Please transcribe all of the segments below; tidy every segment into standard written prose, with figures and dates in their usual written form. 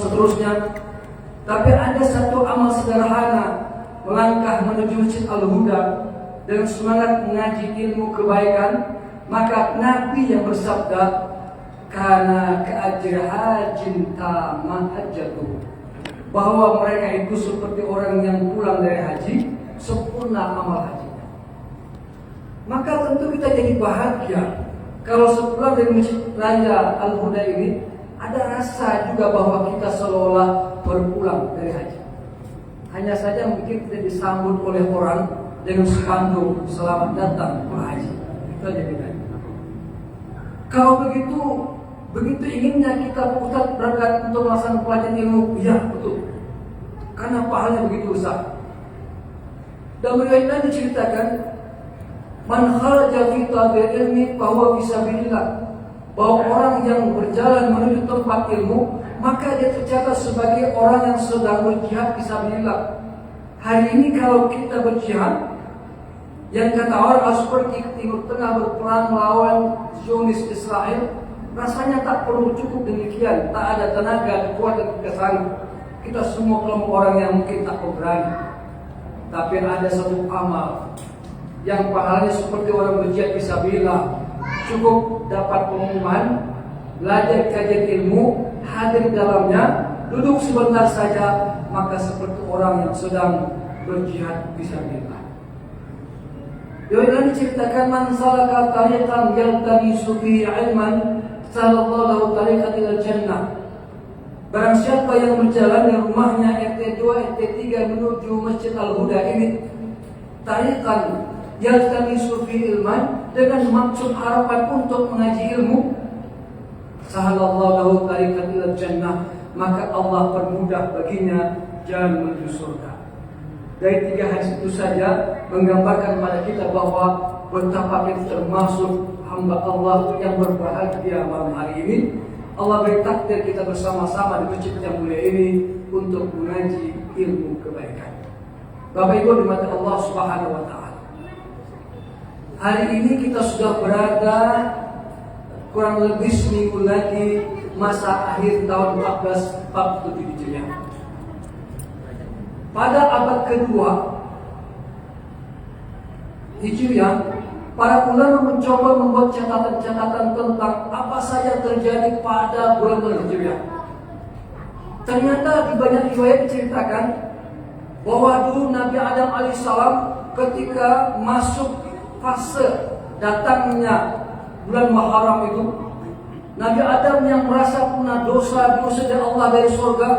seterusnya. Tapi ada satu amal sederhana, melangkah menuju Masjid Al-Huda dengan semangat mengaji ilmu kebaikan. Maka Nabi yang bersabda, "Kana ka'ajri hajin tamah hajjatuh," bahwa mereka itu seperti orang yang pulang dari haji, sempurna amal hajinya. Maka tentu kita jadi bahagia kalau sepulang dari Masjid Raya Al-Huda ini ada rasa juga bahwa kita seolah berpulang dari haji. Hanya saja mungkin kita disambut oleh orang dengan spanduk "Selamat datang berhaji." Itu aja bedanya. Kalau begitu inginnya kita Ustaz berangkat untuk melaksanakan pelajari ilmu, ya betul. Karena pahalanya begitu besar. Dan riwayat lain diceritakan, "Man kharaja fi talabil ilmi fahuwa fi sabilillah," bahwa orang yang berjalan menuju tempat ilmu, maka dia tercatat sebagai orang yang sedang berjihad fi sabilillah. Hari ini kalau kita berjihad, yang kata orang harus pergi ke Timur Tengah berperang melawan Zionis Israel, rasanya tak perlu cukup demikian, tak ada tenaga, kekuatan, kesana. Kita semua kelompok orang yang mungkin tak berani. Tapi ada satu amal yang pahalanya seperti orang berjihad fisabilillah. Cukup dapat pengumuman, belajar kajian ilmu, hadir di dalamnya, duduk sebentar saja, maka seperti orang yang sedang berjihad fisabilillah. Yang diceritakan, "Man salaka tariqan yaltamisu fihi ilman, salallahu lahu tariqan ilal jannah." Barang siapa yang berjalan dari rumahnya RT2, RT3 menuju Masjid Al-Huda ini, tariqan yaltamisu fihi ilman, dengan maksud harapan untuk mengaji ilmu, salallahu lahu tariqan ilal jannah, maka Allah permudah baginya jalan menuju surga. Dari 3 hadis itu saja menggambarkan pada kita bahwa betapa kita termasuk hamba Allah yang berbahagia malam hari ini. Allah beri takdir kita bersama-sama di masjid yang mulia ini untuk mengaji ilmu kebaikan. Bapak Ibu dimati Allah Subhanahu wa Ta'ala, hari ini kita sudah berada kurang lebih seminggu lagi masa akhir tahun 1447 Hijriah. Pada abad kedua Hijriah, para ulama mencoba membuat catatan-catatan tentang apa saja terjadi pada bulan-bulan Hijriah. Ternyata di banyak riwayat diceritakan bahwa dulu Nabi Adam alaihissalam ketika masuk fase datangnya bulan Muharram itu, Nabi Adam yang merasa punya dosa diusir dari Allah dari surga,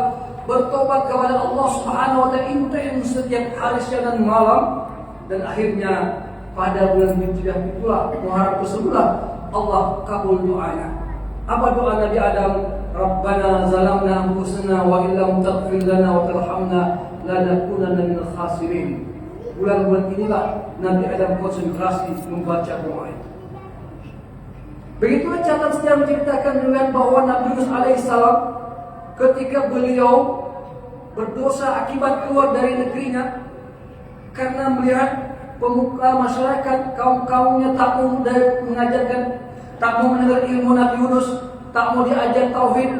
bertobat kepada Allah Subhanahu wa Ta'ala intens setiap hari siang dan malam, dan akhirnya pada bulan Hijriah itulah, Muharram tersebutlah, Allah kabul doanya. Apa doa Nabi Adam? "Rabbana zalamna anfusana wa illam taghfir lana wa tarhamna lanakunanna minal khasirin." Bulan-bulan inilah Nabi Adam konsentrasi membaca doa itu. Begitulah catatan sejarah menceritakan riwayat bahwa Nabi Yunus alaihissalam ketika beliau berdosa akibat keluar dari negerinya karena melihat pemuka masyarakat kaum-kaumnya tak mau mengajarkan, tak mau mendengar ilmu Nabi Yunus, tak mau diajar tauhid,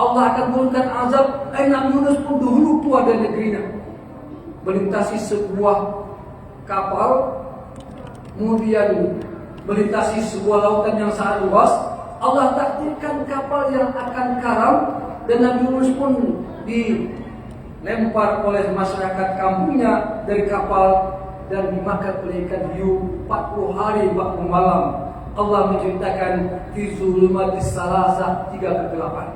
Allah akan turunkan azab. Nabi Yunus pun dahulu keluar dari negerinya, melintasi sebuah kapal, kemudian melintasi sebuah lautan yang sangat luas. Allah takdirkan kapal yang akan karam, dan Nabi Yunus pun dilempar oleh masyarakat kampungnya dari kapal dan dimakan oleh ikan hiu 40 hari 40 malam. Allah menceritakan fi zulumatis salasah 3/8.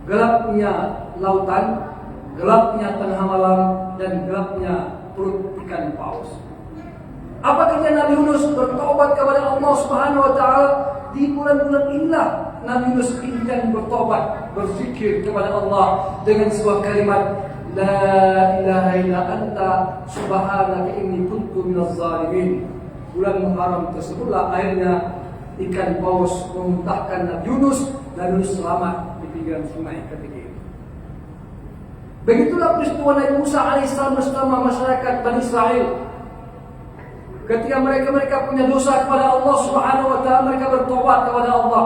Gelapnya lautan, gelapnya tengah malam, dan gelapnya perut ikan paus. Apa kerja Nabi Yunus? Bertobat kepada Allah Subhanahu wa Ta'ala. Di bulan-bulan inilah Nabi Yunus ingin bertobat, berzikir kepada Allah dengan sebuah kalimat, "La ilaha illa anta subhanaka inni kuntu minaz zalimin." Bulan Muharram tersebutlah akhirnya ikan paus memuntahkan Nabi Yunus, dan Yunus selamat di pinggiran sungai ketika itu. Begitulah peristiwa Nabi Musa alaihissalam bersama masyarakat Bani Israel. Ketika mereka punya dosa kepada Allah Subhanahu wa Ta'ala, mereka bertobat kepada Allah,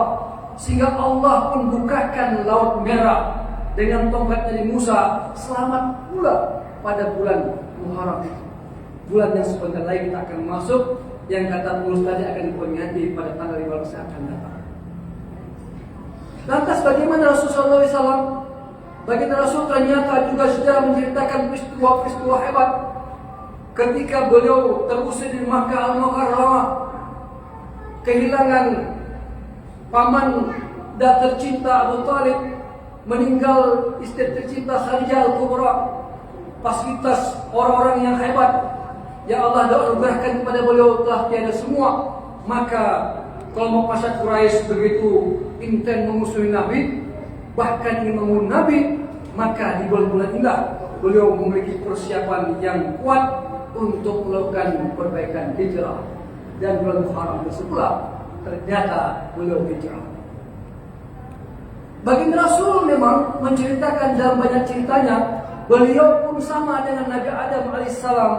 sehingga Allah pun bukakan Laut Merah dengan tongkat Nabi Musa selamat pula pada bulan Muharram. Bulan yang sebentar lagi kita akan masuk, yang kata Paulus tadi akan diperingati pada tanggal 15 yang akan datang. Lantas bagaimana Rasulullah SAW? Baginda Rasul ternyata juga sudah menceritakan peristiwa-peristiwa hebat ketika beliau terusir di Makkah Al-Mukarramah, kehilangan paman dan tercinta Abu Talib, meninggal istri tercinta Khadijah Al-Kubra, fasilitas orang-orang yang hebat yang Allah anugerahkan kepada beliau telah tiada semua. Maka kelompok masyarakat Quraisy begitu intens memusuhi Nabi, bahkan ingin membunuh Nabi. Maka di bulan-bulan inilah beliau memiliki persiapan yang kuat untuk melakukan perbaikan hijrah. Dan bulan Muharram tersebut ternyata beliau hijrah. Baginda Rasul memang menceritakan dalam banyak ceritanya, beliau pun sama dengan Nabi Adam alaihissalam,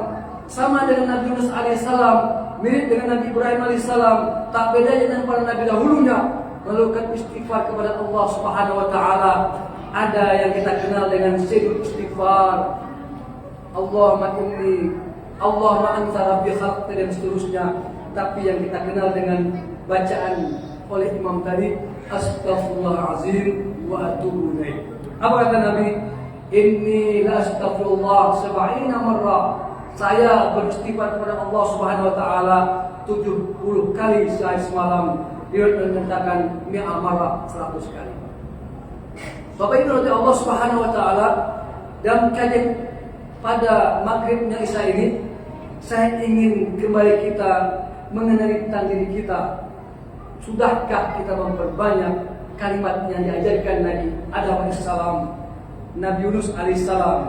sama dengan Nabi Yunus alaihissalam, mirip dengan Nabi Ibrahim alaihissalam, tak beda dengan para nabi dahulunya, melakukan istighfar kepada Allah Subhanahu wa taala. Ada yang kita kenal dengan sirul istighfar, Allahumma inni, Allahumma anta rabbi khalaqta, dan seterusnya. Tapi yang kita kenal dengan bacaan oleh imam tadi, astaghfirullahalazim wa atubu ilaih. Apa kata Nabi? Inni la astaghfirullah 70 marrah. Saya beristighfar kepada Allah Subhanahu wa taala 70 kali sehari semalam. Dia menyatakan mi'a marrah, 100 kali. Bapak Ibu dari Allah Subhanahu wa taala, dalam kajian pada maghribnya Isya ini, saya ingin kembali kita mengenali tentang diri kita. Sudahkah kita memperbanyak kalimat yang diajarkan Nabi Adam alaihissalam, Nabi Yunus alaihissalam,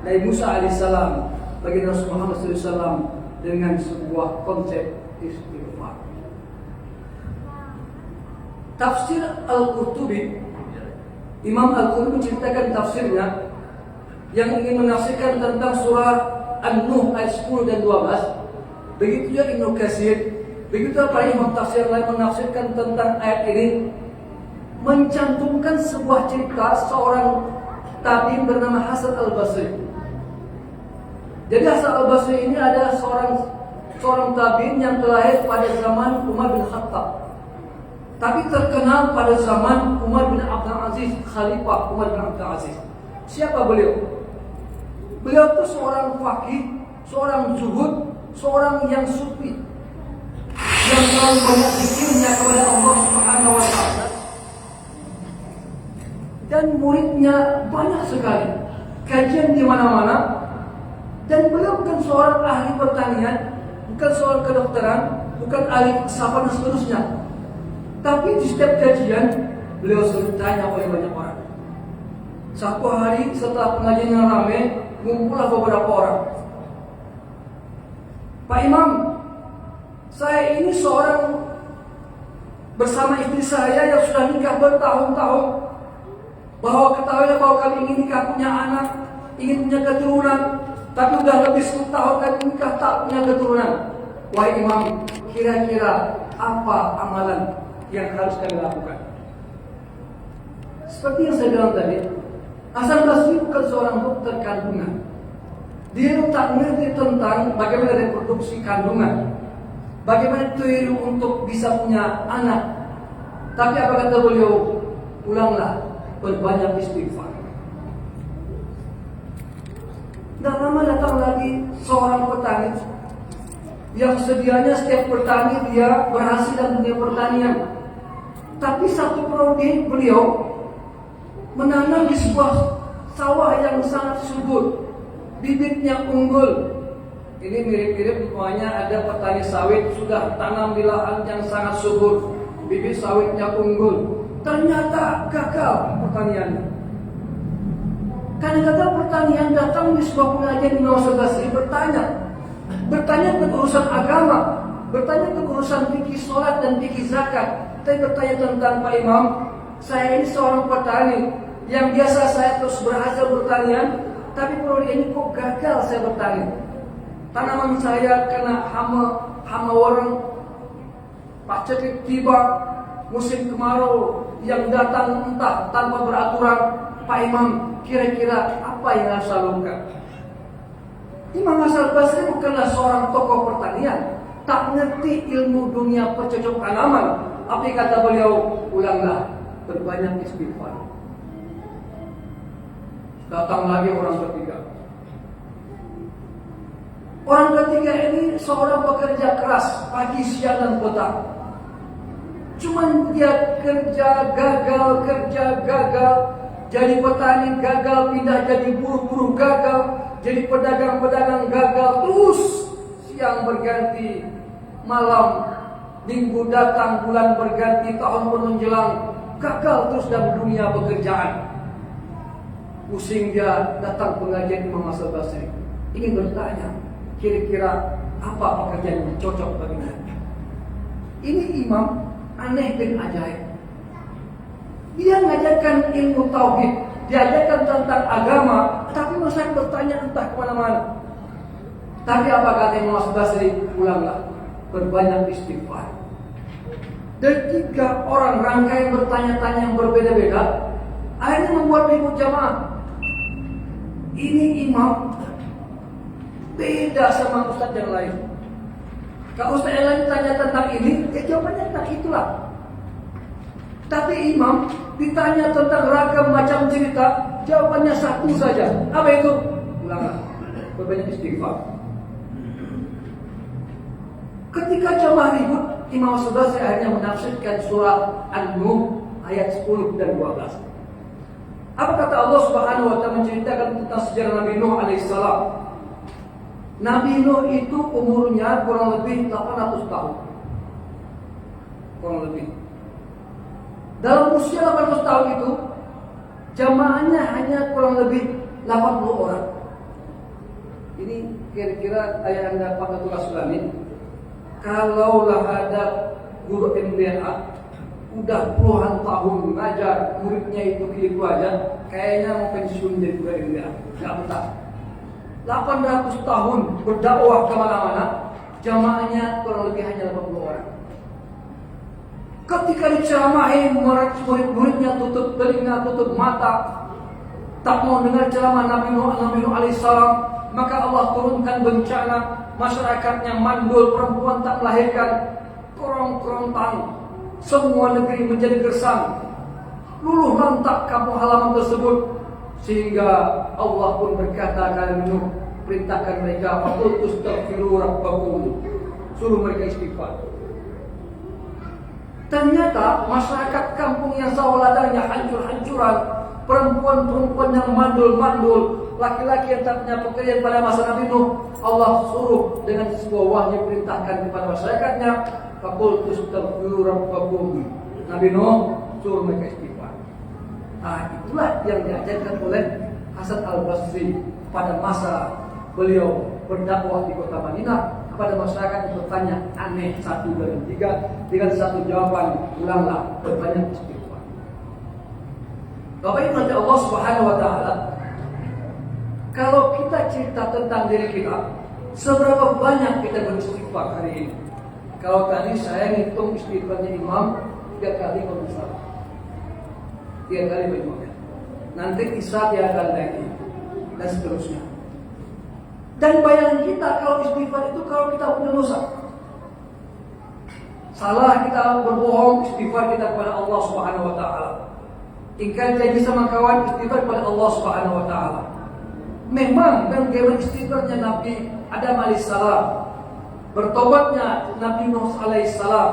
Nabi Musa alaihissalam, bagi Rasul Muhammad SAW dengan sebuah konsep istighfar. Tafsir Al-Qurtubi, Imam Al-Qurtubi menceritakan tafsirnya yang ingin menafsirkan tentang surah An-Nuh ayat 10 dan 12. Begitu juga Ibnu Katsir, begitu para imam tafsir lain menafsirkan tentang ayat ini, mencantumkan sebuah cerita seorang tabi'in bernama Hasan Al-Basri. Jadi Hasan Al-Basri ini adalah seorang tabi'in yang terlahir pada zaman Umar bin Khattab, tapi terkenal pada zaman Umar bin Abdul Aziz, Khalifah Umar bin Abdul Aziz. Siapa beliau? Beliau itu seorang faqih, seorang zuhud, seorang yang sufi, yang selalu banyak zikirnya kepada Allah Subhanahu wa taala. Dan muridnya banyak sekali, kajian di mana-mana. Dan beliau bukan seorang ahli pertanian, bukan seorang kedokteran, bukan ahli filsafat dan seterusnya. Tapi di setiap kajian beliau selalu ditanya oleh banyak orang. Satu hari setelah pengajian yang ramai, ngumpullah beberapa orang. Pak Imam, saya ini seorang bersama istri saya yang sudah nikah bertahun-tahun. Bahwa ketahuilah bahwa kami ingin nikah punya anak, ingin punya keturunan, tapi sudah lebih 10 tahun kami nikah tak punya keturunan. Wahai Imam, kira-kira apa amalan yang harus kami lakukan? Seperti yang saya bilang tadi, Hasan Basri bukan seorang dokter kandungan. Dia tak mengerti tentang bagaimana reproduksi kandungan, bagaimana teori untuk bisa punya anak. Tapi apa kata beliau? Pulanglah, berbanyak istighfar. Dan lama datang lagi seorang petani yang sedianya setiap petani dia berhasil dalam dunia pertanian. Tapi satu prodi beliau menanam di sebuah sawah yang sangat subur, bibitnya unggul. Ini mirip-mirip semuanya ada petani sawit sudah tanam di lahan yang sangat subur, bibit sawitnya unggul. Ternyata gagal pertaniannya. Karena gagal pertanian, datang di sebuah pengajian di Imam Basri bertanya ke urusan agama, bertanya ke urusan fikih sholat dan fikih zakat. Tapi bertanya tentang Pak Imam, saya ini seorang petani yang biasa saya terus berhasil pertanian, tapi periode ini kok gagal saya bertani. Tanaman saya kena hama wareng, paceklik tiba, musim kemarau yang datang entah tanpa beraturan, Pak Imam, kira-kira apa yang harus saya lakukan? Imam Hasan Basri bukanlah seorang tokoh pertanian, tak ngerti ilmu dunia bercocok tanaman. Tapi kata beliau, ulanglah, berbanyak istighfar. Datang lagi orang ketiga. Orang ketiga ini seorang pekerja keras, pagi, siang, dan petang. Cuman dia kerja gagal, jadi petani gagal, pindah jadi buruh gagal, jadi pedagang gagal, terus siang berganti, malam, minggu datang, bulan berganti, tahun pun menjelang, gagal terus dalam dunia pekerjaan. Pusing dia datang pengajian Imam Hasan Basri, ingin bertanya, kira-kira apa pekerjaan yang cocok baginya? Ini imam aneh dan ajaib. Dia mengajarkan ilmu tauhid, diajarkan tentang agama, tapi masyarakat bertanya entah kemana-mana. Tapi apa kata Imam Hasan Basri? Ulanglah, berbanyak istighfar. Dan 3 orang rangkaian bertanya-tanya yang berbeda-beda, akhirnya membuat ribut jamaah. Ini imam beda sama ustaz yang lain. Kalau ustaz yang lain tanya tentang ini, jawabannya tentang itulah. Tapi imam ditanya tentang ragam macam cerita, jawabannya satu saja. Apa itu? Ulanglah, berbanyak istighfar. Ketika jamaah ribut, Imam Hasan Basri akhirnya menafsirkan surah An-Nuh ayat 10 dan 12. Apa kata Allah Subhanahu wa taala menceritakan tentang sejarah Nabi Nuh alaihissalam? Nabi Nuh itu umurnya kurang lebih 800 tahun. Kurang lebih. Dalam usia 800 tahun itu, jamaahnya hanya kurang lebih 80 orang. Ini kira-kira ayah anda Pak Ketua Sulami, kalaulah ada guru MBA udah puluhan tahun mengajar, muridnya itu aja, kayaknya mau pensiun dari guru MBA, nggak betah. 800 tahun berdakwah kemana-mana, jamaahnya kurang lebih hanya 80 orang. Ketika diceramahi, murid-muridnya tutup telinga, tutup mata, tak mau dengar ceramah Nabi Nuh alaihissalam, maka Allah turunkan bencana, masyarakatnya mandul, perempuan tak melahirkan, korong-kerontang, semua negeri menjadi gersang, luluh lantak kampung halaman tersebut, sehingga Allah pun berkata kepada Nuh, perintahkan mereka, faqul tastaghfiru rabbakum, suruh mereka istighfar. Ternyata masyarakat kampung yang sawaladanya hancur-hancuran, perempuan-perempuan yang mandul-mandul, laki-laki yang tak punya pekerjaan pada masa Nabi Nuh, Allah suruh dengan sebuah wahyu perintahkan kepada masyarakatnya, faqul tastaghfiru rabbakum. Nabi Nuh suruh mereka istighfar. Itulah yang diajarkan oleh Hasan Al-Basri pada masa beliau berdakwah di kota Madinah kepada masyarakat yang bertanya aneh 1, 2, 3 dengan satu jawaban, ulanglah, berbanyak istighfar. Bapak Ibu nanti Allah Subhanahu wa taala, kalau kita cerita tentang diri kita, seberapa banyak kita beristighfar hari ini? Kalau tadi saya ngitung istighfarnya imam 3 kali kalau salah. 3 kali berjumlah. Nanti Isya dia akan lagi dan seterusnya. Dan bayangan kita kalau istighfar itu kalau kita punya dosa, salah kita berbohong, istighfar kita kepada Allah Subhanahu wa taala. Ingkar janji sama kawan, istighfar kepada Allah Subhanahu wa taala. Memang dan bagaimana istighfarnya Nabi Adam alaihissalam, bertobatnya Nabi Nuh alaihissalam,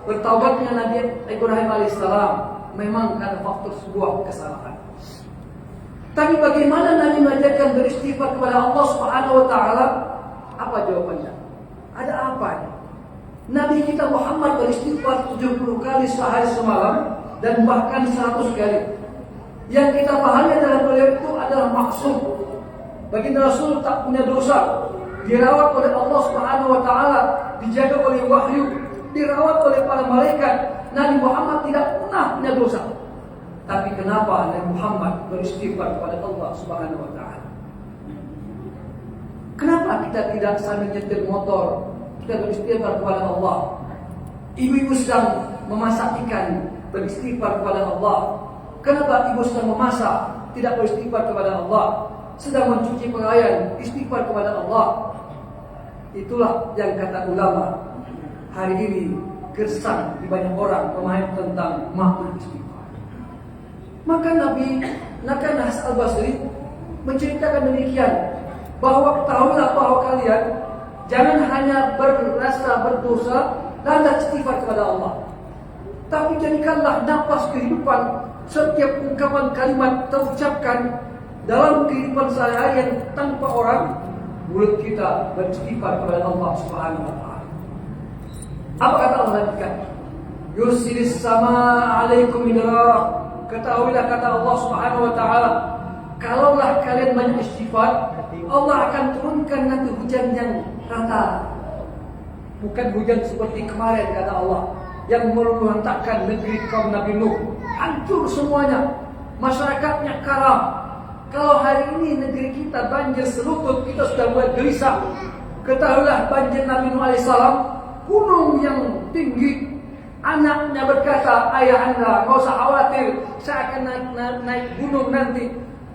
bertobatnya Nabi Ibrahim alaihissalam, memang karena faktor sebuah kesalahan. Tapi bagaimana Nabi mengajarkan beristighfar kepada Allah Subhanahu wa taala? Apa jawabannya? Ada apa? Nabi kita Muhammad beristighfar 70 kali sehari semalam dan bahkan 100 kali. Yang kita pahami dalam beliau itu adalah maksum. Baginda Rasul tak punya dosa, dirawat oleh Allah Subhanahu wa taala, dijaga oleh wahyu, dirawat oleh para malaikat. Nabi Muhammad tidak pernah punya dosa. Tapi kenapa Nabi Muhammad beristighfar kepada Allah Subhanahu wa taala? Kenapa kita tidak sambil nyetir motor kita beristighfar kepada Allah? Ibu-ibu sedang memasak ikan beristighfar kepada Allah. Kenapa ibu sedang memasak tidak beristighfar kepada Allah, sedang mencuci pakaian, istighfar kepada Allah. Itulah yang kata ulama hari ini gersang di banyak orang memahami tentang makna istighfar. Maka Hasan al-Basri menceritakan demikian, bahwa ketahuilah bahwa kalian jangan hanya berasa berdosa dan istighfar kepada Allah, tapi jadikanlah nafas kehidupan setiap ungkapan kalimat terucapkan dalam kehidupan sehari-hari tanpa orang, mulut kita beristighfar kepada Allah Subhanahu wa taala. Apa kata Allah lanjutkan? Yursilis sama alaikum midrara. Ketahuilah kata Allah Subhanahu wa taala, kalaulah kalian banyak istighfar, Allah akan turunkan nanti hujan yang rata. Bukan hujan seperti kemarin kata Allah, yang merontakkan negeri kaum Nabi Nuh, hancur semuanya, masyarakatnya karam. Kalau hari ini negeri kita banjir selutut, kita sudah mulai gelisah. Ketahuilah banjir Nabi Nuh alaihissalam, gunung yang tinggi. Anaknya berkata, ayah anda, gak usah khawatir, saya akan naik gunung nanti.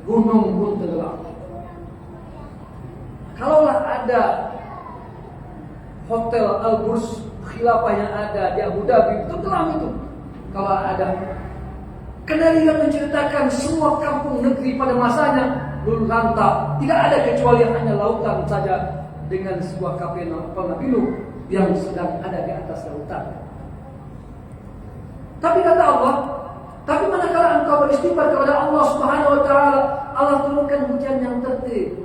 Gunung pun tenggelam. Kalaulah ada hotel Al-Burj Khilafah yang ada di Abu Dhabi, tenggelam itu. Kalau ada, karena dia menceritakan semua kampung negeri pada masanya luluh lantak, tidak ada kecuali hanya lautan saja dengan sebuah kapal Nabi Nuh yang sedang ada di atas lautan. Tapi kata Allah, tapi manakala engkau beristighfar kepada Allah Subhanahu wa taala, Allah turunkan hujan yang tertib.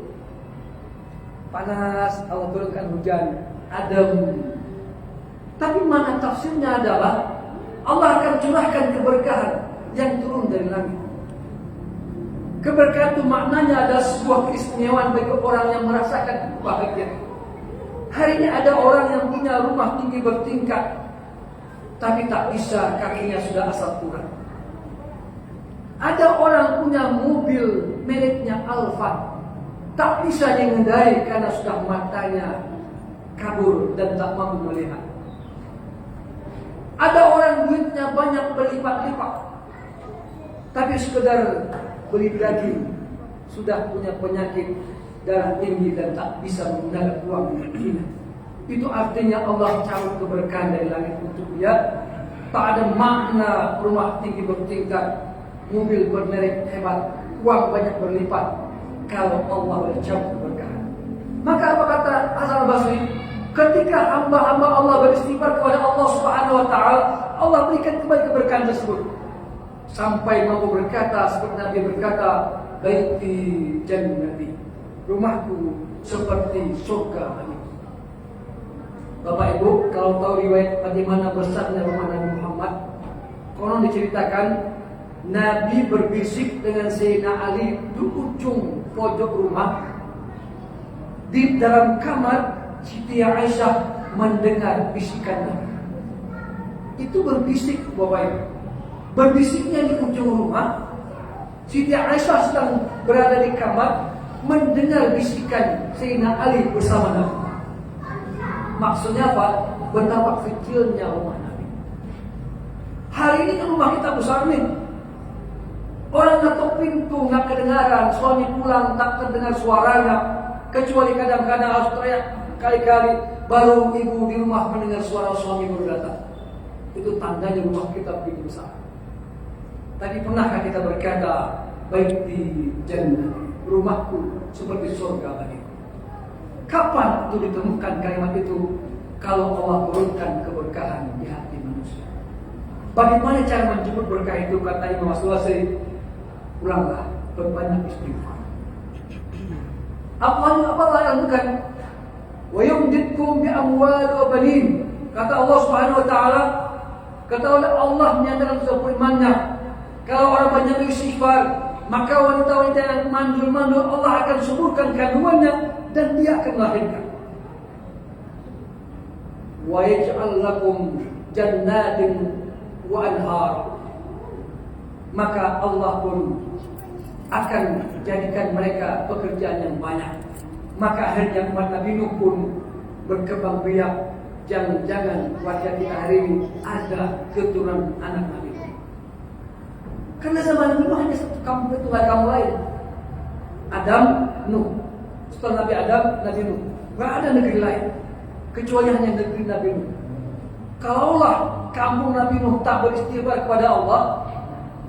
Panas, Allah turunkan hujan adem. Tapi mana tafsirnya adalah Allah akan curahkan keberkahan yang turun dari langit. Keberkahan itu maknanya adalah sebuah keistimewaan bagi orang yang merasakan kebahagiaan. Hari ini ada orang yang punya rumah tinggi bertingkat, tapi tak bisa, kakinya sudah asal kurang. Ada orang punya mobil mereknya Alfa, tak bisa mengendari karena sudah matanya kabur dan tak mampu melihat. Ada orang duitnya banyak berlipat-lipat, tapi sekedar beli daging sudah punya penyakit darah tinggi dan tak bisa menggunakan uang. Itu artinya Allah cabut keberkahan dari langit untuk dia. Tak ada makna rumah tinggi bertingkat, mobil bermerek hebat, uang banyak berlipat, kalau Allah cabut keberkahan. Maka apa kata Hasan al-Basri? Ketika hamba-hamba Allah beristighfar kepada Allah Subhanahu wa taala, Allah berikan kembali keberkahan tersebut. Sampai mampu berkata seperti Nabi berkata, baiti jannati, rumahku seperti surga bagiku. Bapak Ibu, kalau tahu riwayat bagaimana besarnya rumah Nabi Muhammad, konon diceritakan Nabi berbisik dengan Sayyidina Ali di ujung pojok rumah. Di dalam kamar, Siti Aisyah mendengar bisikan Nabi. Itu berbisik, Bapak Ibu. Berbisiknya di ujung rumah. Siti Aisyah sedang berada di kamar, mendengar bisikan Sayyidina Ali bersama Nabi. Maksudnya apa? Betapa kecilnya rumah Nabi. Hari ini kan rumah kita besar nih. Orang ngetok pintu nggak kedengaran, suami pulang tak terdengar suaranya, kecuali kadang-kadang harus teriak kali-kali baru ibu di rumah mendengar suara suami baru datang. Itu tandanya rumah kita begitu besar. Tadi pernahkah kita berkata, baik di jannah, rumahku seperti surga bagiku. Kapan itu ditemukan kalimat itu? Kalau Allah turunkan keberkahan di hati manusia. Bagaimana cara menjemput berkah itu? Kata Imam As-Sulasi, ulanglah, berbanyak istighfar. Apa yang bukan? Wa yumditkum bi amwal wa banin. Kata Allah Subhanahu wa taala, kata Allah menyatakan kepada firman-Nya, kalau orang banyak beristighfar, maka wanita-wanita yang mandul-mandul Allah akan suburkan kandungannya dan dia akan melahirkan. Wa yaj'al lakum jannatin wa anhar. Maka Allah pun akan jadikan mereka pekerjaan yang banyak. Maka akhirnya umat Nabi Nuh pun berkembang biak. Jangan-jangan warga kita hari ini ada keturunan anak Nabi Nuh. Karena zaman Nabi Nuh hanya satu kampung, itu nggak ada kampung lain. Adam, Nuh. Setelah Nabi Adam, Nabi Nuh. Nggak ada negeri lain kecuali hanya negeri Nabi Nuh. Kalaulah kampung Nabi Nuh tak beristighfar kepada Allah,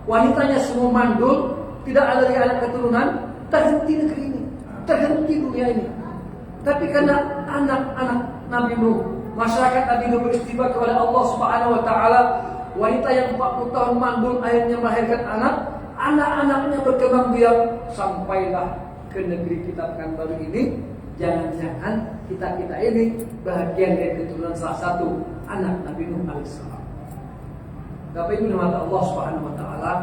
wanitanya semua mandul, tidak ada lagi anak keturunan, terhenti negeri ini, terhenti dunia ini. Tapi karena anak-anak Nabi Nuh, masyarakat Nabi Nuh beristighfar kepada Allah Subhanahu wa taala, wanita yang 40 tahun mandul akhirnya melahirkan anak, anak-anaknya berkembang biak sampailah ke negeri kita Pekanbaru ini. Jangan-jangan kita ini bagian dari keturunan salah satu anak Nabi Nuh alaihissalam. Bapak Ibu mata Allah Subhanahu wa taala,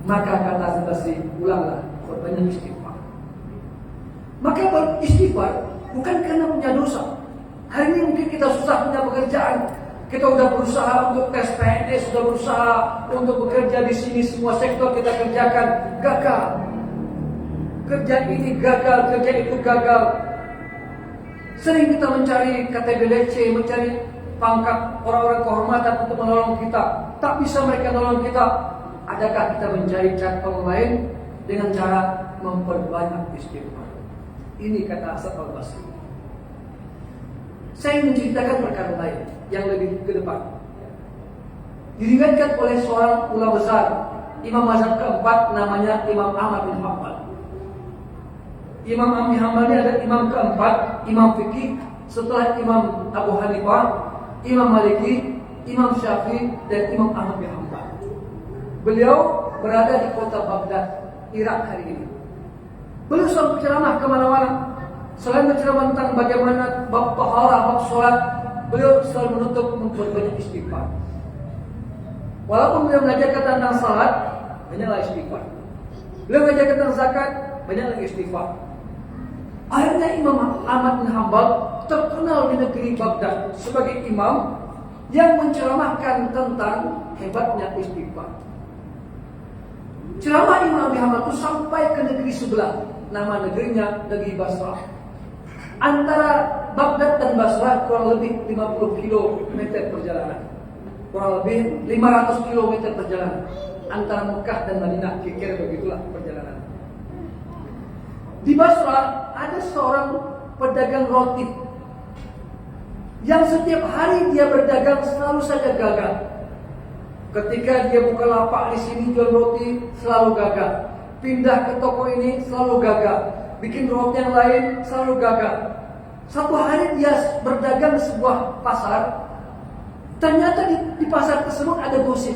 maka kata seperti ulanglah berbanyak istighfar. Maka beristighfar bukan karena punya dosa. Hari ini mungkin kita susah punya pekerjaan, kita sudah berusaha untuk tes PNS, sudah berusaha untuk bekerja di sini, semua sektor kita kerjakan, gagal. Kerja ini gagal, kerja itu gagal. Sering kita mencari KTBLC, mencari pangkat orang-orang kehormatan untuk menolong kita, tak bisa mereka menolong kita. Adakah kita mencari cara lain dengan cara memperbanyak istighfar? Ini kata Hasan al-Basri. Saya menceritakan perkara lain yang lebih ke depan. Diriwayatkan oleh seorang ulama besar, Imam mazhab keempat, namanya Imam Ahmad bin Hanbal. Imam Ahmad bin Hanbal ini adalah imam keempat, imam fikih setelah Imam Abu Hanifah, Imam Maliki, Imam Syafi'i, dan Imam Ahmad bin Hanbal. Beliau berada di kota Baghdad, Irak hari ini. Beliau selalu berceramah kemana-mana. Selain berceramah tentang bagaimana bab taharah, bab sholat, beliau selalu menutup memperbanyak istighfar. Walaupun beliau mengajarkan tentang salat, banyaklah istighfar. Beliau mengajarkan tentang zakat, banyaklah istighfar. Akhirnya Imam Ahmad bin Hanbal terkenal di negeri Baghdad sebagai imam yang menceramahkan tentang hebatnya istighfar. Ceramah Imam Ahmad bin Hanbal itu sampai ke negeri sebelah, nama negerinya negeri Basrah. Antara Baghdad dan Basrah kurang lebih 50 km perjalanan, kurang lebih 500 km perjalanan antara Mekah dan Madinah, kira-kira begitulah perjalanan. Di Basrah ada seorang pedagang roti yang setiap hari dia berdagang selalu saja gagal. Ketika dia buka lapak di sini jual roti selalu gagal. Pindah ke toko ini selalu gagal. Bikin roti yang lain selalu gagal. Satu hari dia berdagang di sebuah pasar. Ternyata di pasar tersebut ada gosip.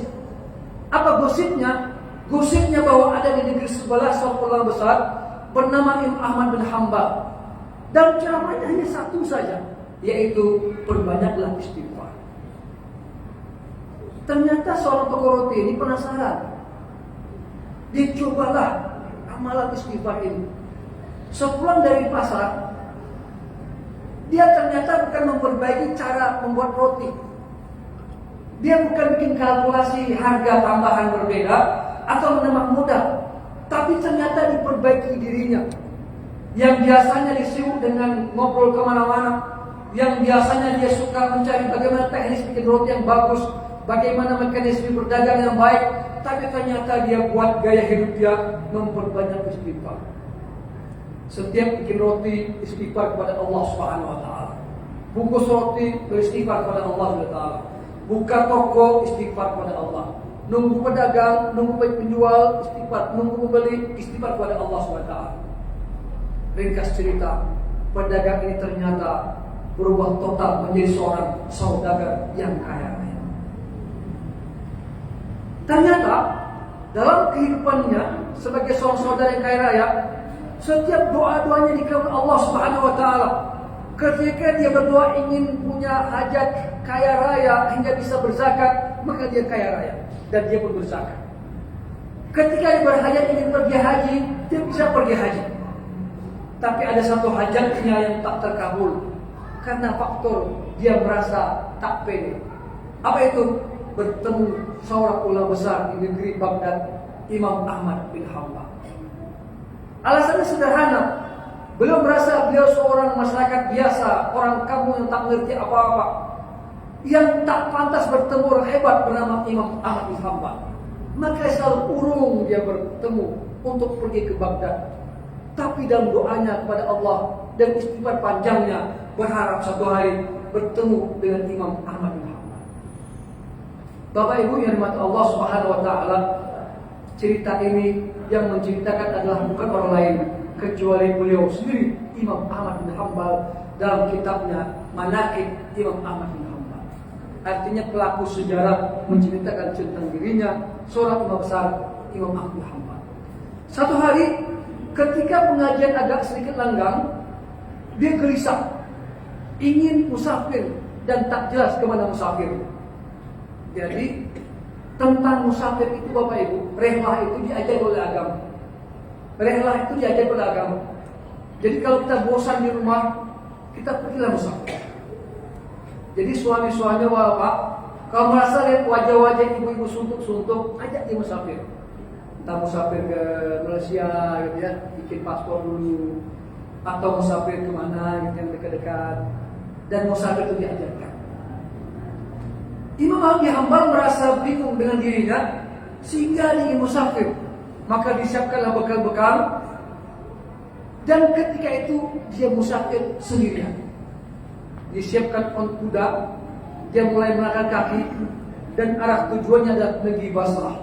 Apa gosipnya? Gosipnya bahwa ada di negeri sebelah seorang ulama besar bernama Imam Ahmad bin Hanbal. Dan ceramahnya hanya satu saja, yaitu perbanyaklah istighfar. Ternyata seorang toko roti ini penasaran. Dia cobalah amalan istighfar ini. Sepulang dari pasar, dia ternyata bukan memperbaiki cara membuat roti. Dia bukan bikin kalkulasi harga tambahan berbeda atau menambah modal, tapi ternyata diperbaiki dirinya. Yang biasanya disibuk dengan ngobrol kemana-mana, yang biasanya dia suka mencari bagaimana teknis bikin roti yang bagus, bagaimana mekanisme berdagang yang baik, tapi ternyata dia buat gaya hidup dia memperbanyak istighfar. Setiap bikin roti istighfar kepada Allah Subhanahu wa taala. Bungkus roti beristighfar kepada Allah Subhanahu wa taala. Buka toko istighfar kepada Allah. Nunggu pedagang, nunggu penjual istighfar, nunggu pembeli istighfar kepada Allah Subhanahu wa taala. Ringkas cerita, pedagang ini ternyata berubah total menjadi seorang saudagar yang kaya raya. Ternyata dalam kehidupannya sebagai seorang saudara yang kaya raya, setiap doa-doanya dikabul Allah Subhanahu wa taala. Ketika dia berdoa ingin punya hajat kaya raya hingga bisa berzakat, maka dia kaya raya dan dia pun berzakat. Ketika dia berhajat ingin pergi haji, dia bisa pergi haji. Tapi ada satu hajatnya yang tak terkabul karena faktor dia merasa tak pede. Apa itu? Bertemu seorang ulama besar di negeri Baghdad, Imam Ahmad bin Hanbal. Alasannya sederhana. Beliau merasa beliau seorang masyarakat biasa, orang kampung yang tak mengerti apa-apa, yang tak pantas bertemu orang hebat bernama Imam Ahmad bin Hanbal. Maka selalu urung dia bertemu untuk pergi ke Baghdad. Tapi dalam doanya kepada Allah dan istighfar panjangnya berharap satu hari bertemu dengan Imam Ahmad bin Hanbal. Bapak Ibu yang dirahmati Allah Subhanahu wa taala, cerita ini yang menceritakan adalah bukan orang lain kecuali beliau sendiri, Imam Ahmad bin Hanbal, dalam kitabnya Manaqib Imam Ahmad bin Hanbal. Artinya pelaku sejarah menceritakan tentang dirinya, seorang imam besar Imam Ahmad bin Hanbal. Satu hari ketika pengajian agak sedikit langgang, dia gelisah, ingin musafir dan tak jelas kemana musafir. Jadi tentang musafir itu Bapak Ibu, rehlah itu diajar oleh agama. Rehlah itu diajar oleh agama. Jadi kalau kita bosan di rumah, kita pergilah musafir. Jadi suami-suaminya Bapak, kalau merasa lihat wajah-wajah ibu-ibu suntuk-suntuk, ajak dia musafir. Entah musafir ke Malaysia gitu ya, bikin paspor dulu, atau musafir kemana gitu yang dekat-dekat. Dan musafir itu diajarkan. Imam Ahmad bin Hanbal merasa bingung dengan dirinya sehingga ingin musafir. Maka disiapkanlah bekal-bekal, dan ketika itu dia musafir sendirian. Disiapkan on kuda, dia mulai melangkah kaki dan arah tujuannya adalah negeri Basrah.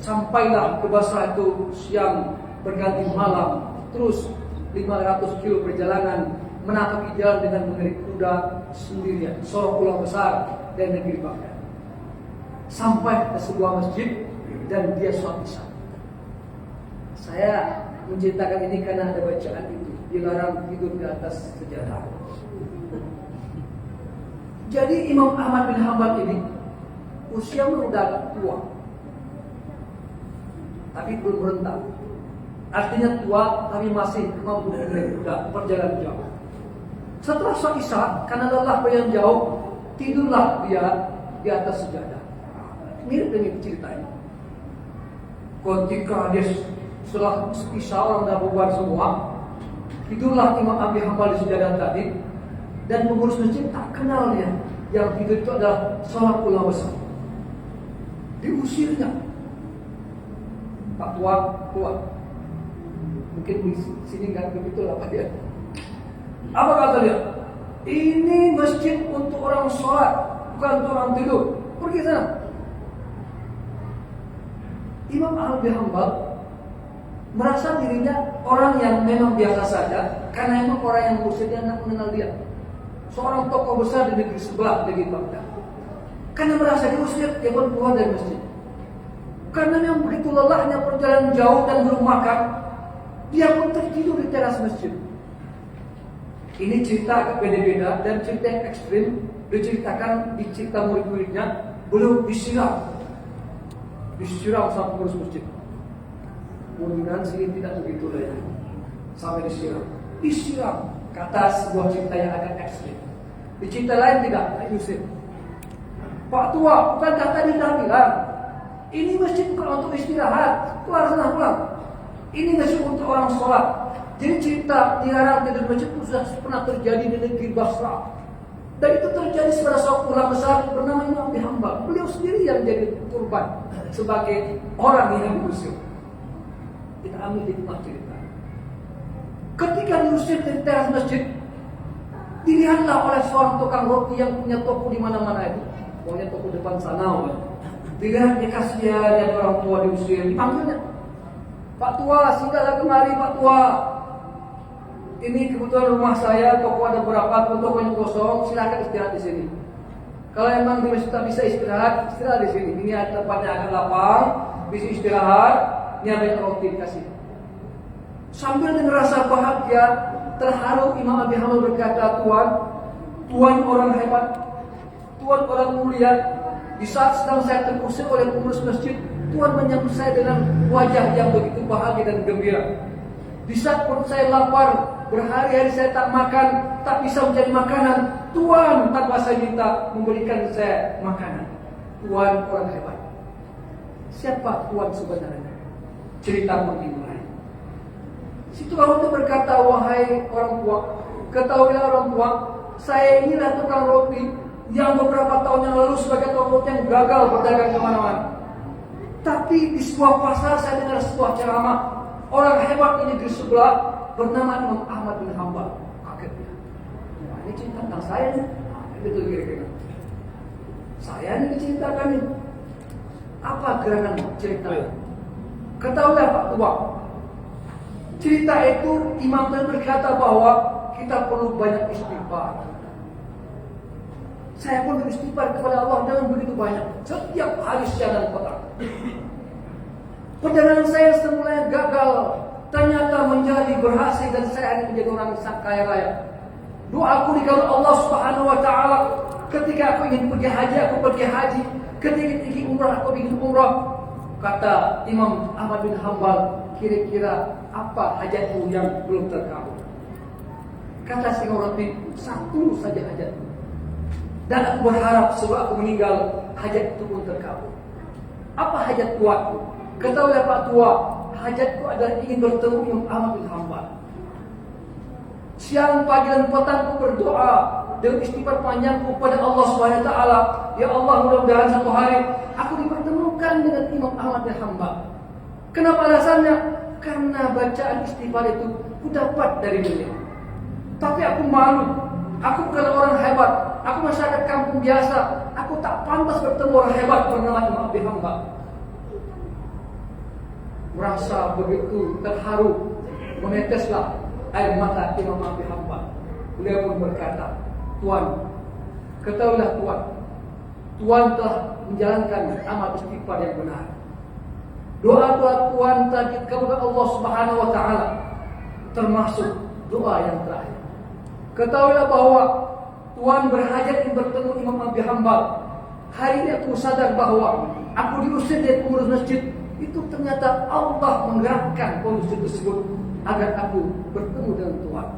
Sampailah ke Basrah itu siang berganti malam, terus 500 kilo perjalanan menapaki jalan dengan mengerik kuda sendirian, seorang ulama besar dari negeri Baghdad. Sampai ke sebuah masjid dan dia sholat isya. Saya menceritakan ini karena ada bacaan itu, dilarang tidur di atas sejadah. Jadi Imam Ahmad bin Hanbal ini usia sudah agak tua, tapi belum renta. Artinya tua tapi masih mampu mengerik kuda perjalanan jauh. Setelah sholat isya, karena lelah yang jauh, tidurlah dia di atas sejadah. Mirip dengan cerita ini. Ketika dia setelah isya orang dah bubar semua, tidurlah Imam Ahmad bin Hanbal di sejadah tadi, dan pengurus masjid tak kenal dia. Yang tidur itu adalah seorang ulama besar. Diusirnya. Pak tua, tua. Mungkin di sini nggak begitu lah Pak dia. Apa kata dia? Ini masjid untuk orang sholat, bukan untuk orang tidur. Pergi sana. Imam Ahmad bin Hanbal merasa dirinya orang yang memang biasa saja, karena memang orang yang mengusirnya tidak mengenal dia. Seorang tokoh besar di negeri sebelah, negeri Baghdad. Karena merasa diusir, dia pun keluar dari masjid. Karena memang begitu lelahnya perjalanan jauh dan belum makan, dia pun tertidur di teras masjid. Ini cerita agak beda-beda dan cerita yang ekstrim diceritakan di cerita murid-muridnya, belum disiram sama pengurus masjid. Mudah-mudahan sini tidak begitu lah ya, sampai disiram. Kata sebuah cerita yang agak ekstrim. Di cerita lain tidak diusir. Pak tua, bukankah tadi dah bilang ini masjid bukan untuk istirahat, keluar sana pulang. Ini masjid untuk orang sholat. Jadi cerita dilarang tidur masjid itu sudah pernah terjadi di negeri Basrah. Dan itu terjadi pada seorang ulama besar bernama Imam Ahmad bin Hanbal. Beliau sendiri yang jadi korban sebagai orang yang diusir. Kita ambil di rumah cerita. Ketika diusir dari teras masjid, dilihatlah oleh seorang tukang roti yang punya toko di mana-mana itu. Pokoknya toko depan sana. Dilihat dia kasihan, ada orang tua diusir, dipanggilnya. Pak tua, singgahlah kemari Pak tua. Ini kebetulan rumah saya, toko ada berapa, tokonya kosong, silakan istirahat di sini. Kalau memang di masjid tak bisa istirahat di sini. Ini ada tempatnya agak lapang, bisa istirahat. Ini ada roti dikasih. Sambil merasa bahagia, terharu Imam Ahmad bin Hanbal berkata, Tuan orang hebat, Tuan orang mulia. Di saat sedang saya terusir oleh pengurus masjid, Tuan menyambut saya dengan wajah yang begitu bahagia dan gembira. Di saat perut saya lapar, berhari-hari saya tak makan, tak bisa mencari makanan, Tuan tanpa saya minta memberikan saya makanan. Tuan orang hebat. Siapa Tuan sebenarnya? Cerita dimulai. Si tukang roti berkata, wahai orang tua, ketahuilah orang tua, saya inilah tukang roti yang beberapa tahun yang lalu sebagai tukang roti yang gagal berdagang kemana-mana. Tapi di sebuah pasar saya dengar sebuah ceramah orang hebat di negeri sebelah bernama Imam Ahmad bin Hanbal. Kaget dia. Nah, ini cerita tentang saya nih. Itu kira-kira. Saya ini diceritakan ini. Apa gerangan cerita? Ketahuilah Pak Tua. Cerita itu Imam tadi berkata bahwa kita perlu banyak istighfar. Saya pun beristighfar kepada Allah dengan begitu banyak. Setiap hari siang dan petang. Perjalanan saya semula gagal, ternyata menjadi berhasil dan saya akan menjadi orang yang kaya raya. Doaku dikabul Allah Subhanahu wa taala. Ketika aku ingin pergi haji, aku pergi haji. Ketika ingin umrah, aku ingin umrah. Kata Imam Ahmad bin Hanbal, kira-kira apa hajatmu yang belum terkabul? Kata Syekh Rabi, satu saja hajatmu. Dan aku berharap sebelum aku meninggal, hajat itu pun terkabul. Apa hajat tuaku? Ketahuilah Pak Tua, hajatku adalah ingin bertemu Imam Ahmad bin Hanbal. Siang, pagi dan petang aku berdoa dengan istighfar panjangku kepada Allah Subhanahu wa taala. Ya Allah, mudah-mudahan satu hari aku dipertemukan dengan Imam Ahmad bin Hanbal. Kenapa alasannya? Karena bacaan istighfar itu ku dapat dari beliau. Tapi aku malu. Aku bukan orang hebat. Aku masyarakat kampung biasa. Aku tak pantas bertemu orang hebat bernama Imam bin Hanbal. Merasa begitu terharu, meneteslah air mata Imam bin Hanbal. Beliau pun berkata, Tuan, ketahuilah Tuan, Tuan telah menjalankan amal istighfar yang benar. Doa-doa Tuan telah dikabulkan Allah Subhanahu wa taala, termasuk doa yang terakhir. Ketahuilah bahwa Tuan berhajat ingin bertemu Imam bin Hanbal. Hari ini aku sadar bahwa aku diusir dari pengurus masjid. Itu ternyata Allah menggerakkan pengurus tersebut agar aku bertemu dengan Tuhan.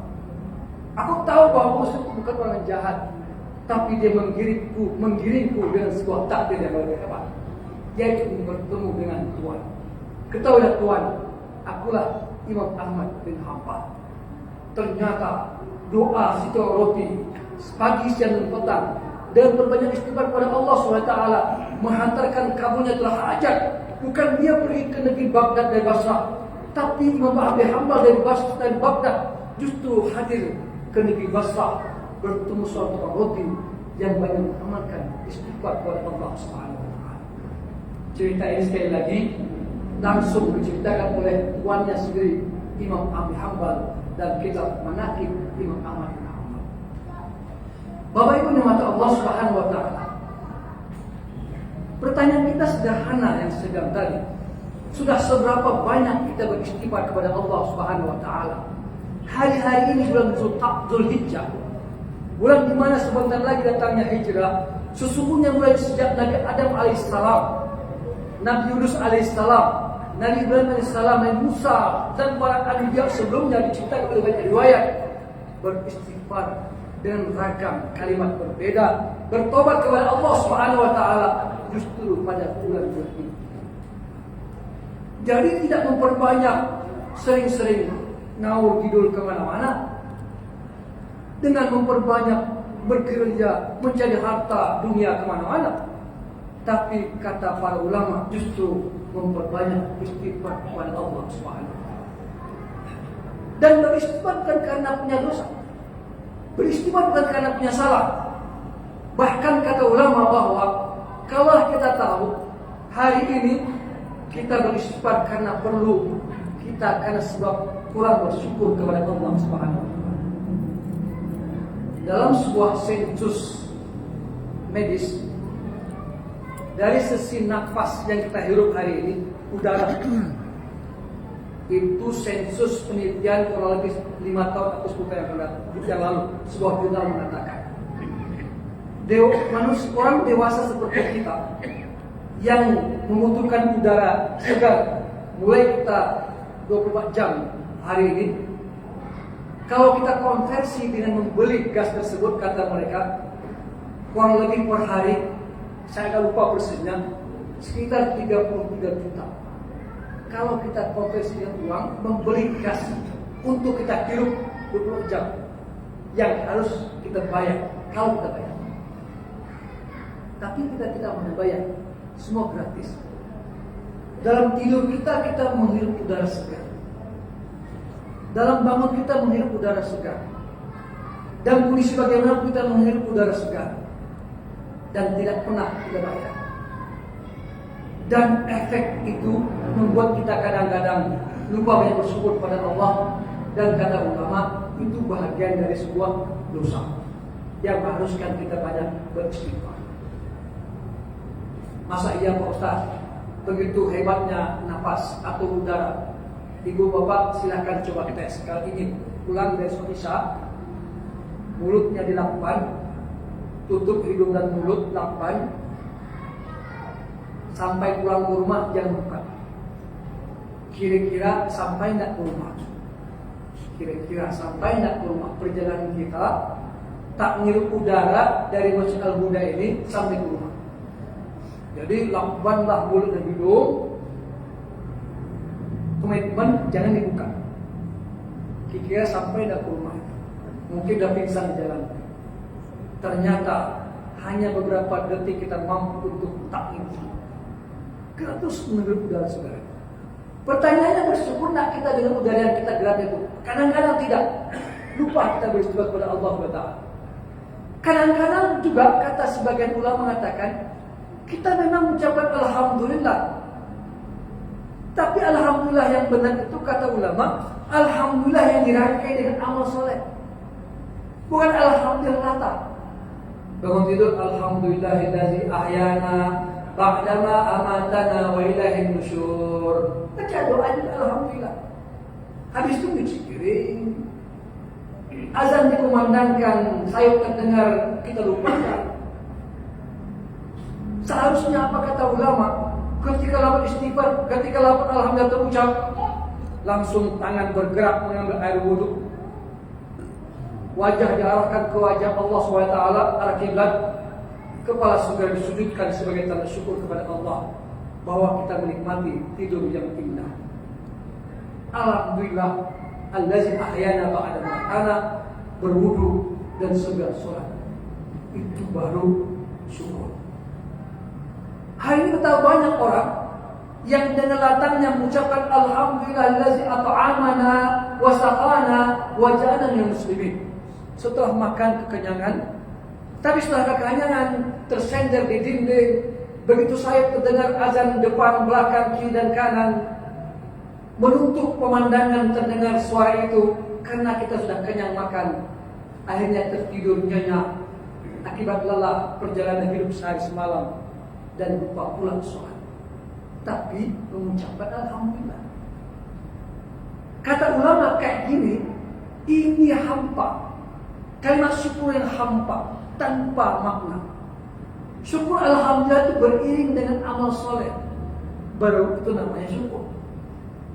Aku tahu bahwa pengurus itu bukan orang yang jahat, tapi dia menggiringku dengan sebuah takdir yang lebih hebat, yaitu bertemu dengan Tuhan. Ketahuilah Tuhan, akulah Imam Ahmad bin Hanbal. Ternyata doa situ roti pagi, siang dan petang dan berbanyak istighfar kepada Allah SWT menghantarkan kabulnya telah hajat. Bukan dia pergi ke negeri Baghdad dari Basrah, tapi Imam Ahmad bin Hanbal dari Basrah dan Baghdad justru hadir ke negeri Basrah bertemu suatu orang roti yang banyak mengamalkan istighfar kepada Allah Subhanahu wa taala. Cerita ini sekali lagi langsung diceritakan oleh tuannya sendiri Imam Ahmad bin Hanbal dan kitab Manaqib Imam Ahmad bin Hanbal. Bapak Ibu nikmat Allah Subhanahu wa taala. Pertanyaan kita sederhana yang sedang tadi. Sudah seberapa banyak kita beristighfar kepada Allah Subhanahu wa taala? Hari-hari ini bulan Zulhijjah. Bulan di mana sebentar lagi datangnya hijrah. Sesungguhnya mulai sejak Nabi Adam alaihissalam, Nabi Yunus alaihissalam, Nabi Ibrahim alaihissalam, Nabi Musa dan para anbiya sebelumnya diceritakan oleh banyak riwayat beristighfar dengan ragam kalimat berbeda, bertobat kepada Allah Subhanahu wa taala justru pada bulan Zulhijjah. Jadi tidak memperbanyak sering-sering ngawur kidul kemana-mana, dengan memperbanyak bekerja mencari harta dunia kemana-mana, tapi kata para ulama justru memperbanyak istighfar kepada Allah Subhanahu wa taala. Dan beristighfar bukan karena punya dosa, beristighfar bukan karena punya salah. Bahkan kata ulama bahwa kalau kita tahu hari ini kita beristighfar karena perlu, kita karena sebab kurang bersyukur kepada Allah Subhanahu wa taala. Dalam sebuah sensus medis, dari sisi nafas yang kita hirup hari ini, udara itu sensus penelitian kurang lebih 5 tahun atau 10 tahun yang lalu, sebuah jurnal mengatakan manusia orang dewasa seperti kita yang membutuhkan udara segar mulai kita 24 jam hari ini, kalau kita konversi dengan membeli gas tersebut, kata mereka kurang lebih per hari, saya agak lupa persisnya, sekitar 33 juta. Kalau kita konversi dengan uang, membeli gas untuk kita hirup 24 jam yang harus kita bayar, kalau kita bayar. Tapi kita tidak mau bayar, semua gratis. Dalam tidur kita menghirup udara segar. Dalam bangun kita menghirup udara segar. Dan kondisi bagaimana kita menghirup udara segar. Dan tidak pernah kita bayar. Dan efek itu membuat kita kadang-kadang lupa banyak bersyukur kepada Allah. Dan kata ulama, itu bahagian dari sebuah dosa yang mengharuskan kita banyak beristighfar. Masa iya Pak Ustaz? Begitu hebatnya nafas atau udara. Ibu bapak silakan coba tes. Kali ini pulang dari sholat isya, mulutnya dilakban, tutup hidung dan mulut, lakban. Sampai pulang ke rumah jangan buka. Kira-kira sampai tidak ke rumah. Kira-kira sampai tidak ke rumah. Perjalanan kita tak ngirup udara dari Masjid Al-Huda ini sampai ke rumah. Jadi lakbanlah mulut dan hidung. Komitmen jangan dibuka. Kira-kira sampai dah ke rumah. Mungkin dah pingsan di jalan. Ternyata hanya beberapa detik kita mampu untuk tak itu. Kita terus menghirup udara segar. Pertanyaannya, bersyukur nak kita dengan udara yang kita gerap itu? Kadang-kadang tidak. Lupa kita beristighfar kepada Allah SWT. Kadang-kadang juga kata sebagian ulama mengatakan, kita memang mengucapkan Alhamdulillah. Tapi Alhamdulillah yang benar itu kata ulama, Alhamdulillah yang dirangkai dengan amal soleh. Bukan Alhamdulillah kata. Bangun tidur, Alhamdulillahillazi ahyana ba'dama amatana wa ilaihin nusyur. Baca doa juga Alhamdulillah. Habis itu cuci piring. Azan dikumandangkan, sayup terdengar, kita lupakan. Seharusnya apa kata ulama? Ketika lapan istighfar, ketika lapan alhamdulillah terucap, langsung tangan bergerak mengambil air wudhu. Wajah diarahkan ke wajah Allah SWT, arah kiblat. Kepala segera disujudkan sebagai tanda syukur kepada Allah bahwa kita menikmati tidur yang indah. Alhamdulillah, allazi ahyana ba'da matana, berwudu dan segera sholat. Itu baru syukur. Hari ini kita banyak orang yang dengan latangnya mengucapkan Alhamdulillahillazi at'amana wa saqana wa ja'alana minal muslimin. Setelah makan kekenyangan, tapi setelah kekenyangan tersender di dinding, begitu saya terdengar azan depan, belakang, kiri dan kanan, menutup pemandangan terdengar suara itu karena kita sudah kenyang makan, akhirnya tertidur nyenyak akibat lelah perjalanan hidup sehari semalam. Dan lupa pulang sholat. Tapi mengucapkan Alhamdulillah. Kata ulama kayak gini, ini hampa. Kalimat syukur yang hampa, tanpa makna. Syukur Alhamdulillah itu beriring dengan amal soleh. Baru itu namanya syukur.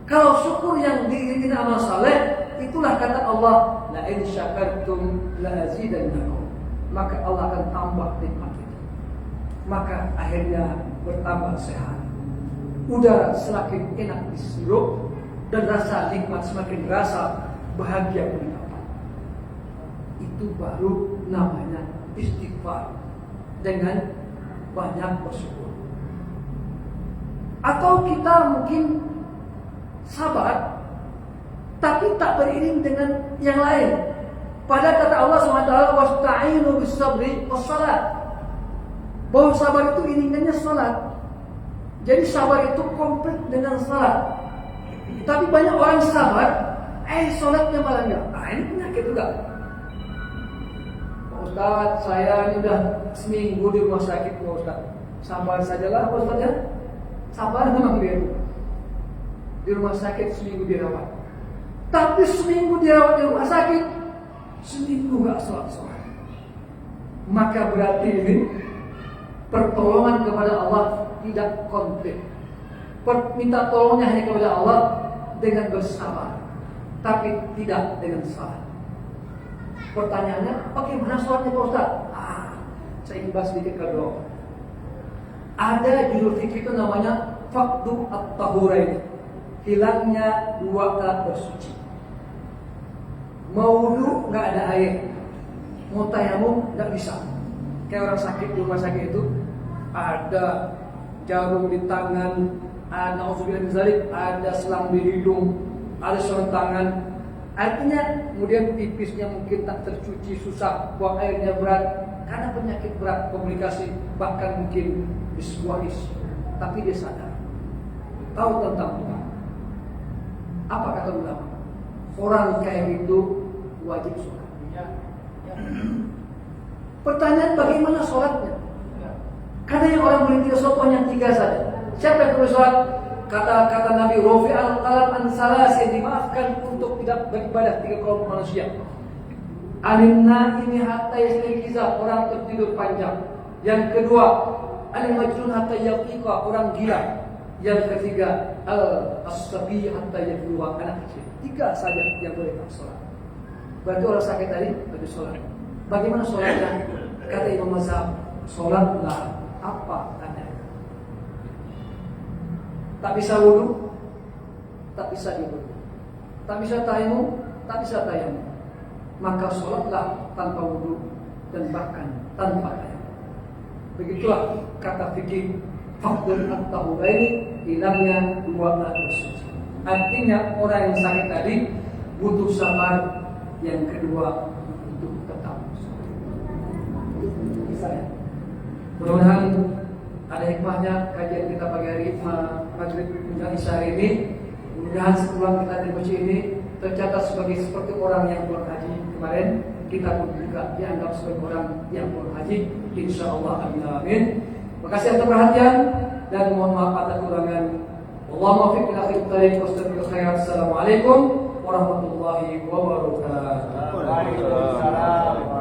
Kalau syukur yang diiringi dengan amal soleh, itulah kata Allah, la in syakartum la azidannakum. Maka Allah akan tambah nikmat. Maka akhirnya bertambah sehat. Udara semakin enak dihirup dan rasa nikmat semakin rasa bahagia mendapat. Itu baru namanya istighfar dengan banyak bersyukur. Atau kita mungkin sabar tapi tak beriring dengan yang lain. Pada kata Allah SWT, wasta'inu bis-sabri was-salat. Bahwa sabar itu iringannya salat. Jadi sabar itu komplit dengan salat. Tapi banyak orang sabar, salatnya malah enggak. Ini penyakit juga. Pak Ustaz, saya ini udah seminggu di rumah sakit, Pak Ustaz. Sabar sajalah Pak Ustaz ya. Sabar memang dia itu. Di rumah sakit seminggu dirawat. Tapi seminggu dirawat di rumah sakit, seminggu enggak salat. Maka berarti ini pertolongan kepada Allah tidak komplit. Minta tolongnya hanya kepada Allah dengan bersabar, tapi tidak dengan salat. Pertanyaannya, bagaimana sholatnya Pak Ustaz? Saya ingin bahas sedikit kedua. Ada judul fikih itu namanya Faqdu at-Tahurain, hilangnya dua alat bersuci. Mau wudu nggak ada air, mau tayamum nggak bisa. Kayak orang sakit di rumah sakit itu, ada jarum di tangan, Nauzubillah min dzalik, ada selang di hidung, ada sarung tangan. Artinya kemudian pipisnya mungkin tak tercuci, susah, buang airnya berat karena penyakit berat, komplikasi, bahkan mungkin disguais. Tapi dia sadar, tahu tentang Tuhan. Apa kata ulama? Orang kayak itu wajib sholat. Pertanyaan bagaimana sholatnya? Karena yang orang boleh tidak sholat hanya 3 saja. Siapa yang boleh sholat? Kata Nabi, Rofi al-qalam an salasi, dimaafkan untuk tidak beribadah 3 kelompok manusia. Alimna ini hatta yaslikiza, orang tertidur panjang. Yang kedua, alim majnun hatta yaqiqa, orang gila. Yang ketiga, as-sabi hatta yabluwa, anak kecil. 3 saja yang boleh tak sholat. Berarti orang sakit tadi boleh sholat. Bagaimana sholatnya? Kata Imam Mazhab, sholatlah apa adanya. Tak bisa wudu, tak bisa diwudu, tak bisa tayamum, tak bisa tayamum. Maka sholatlah tanpa wudu dan bahkan tanpa tayamum. Begitulah kata fikih faqdul at-tahuraini, hilangnya 2 alat bersuci. Artinya orang yang sakit tadi butuh sabar, yang kedua untuk tetap sholat. Mudah-mudahan ada hikmahnya kajian kita pagi hari maghrib menjelang isya hari ini. Mudah-mudahan setelah kita dari masjid ini tercatat seperti orang yang pulang haji kemarin. Kita pun juga dianggap sebagai orang yang pulang haji, insyaallah. Amin. Terima kasih atas perhatian dan mohon maaf atas kekurangan. Wallahu muwaffiq ila aqwamit thoriq. Wassalamualaikum khairan. Assalamualaikum warahmatullahi wabarakatuh. Waalaikumsalam.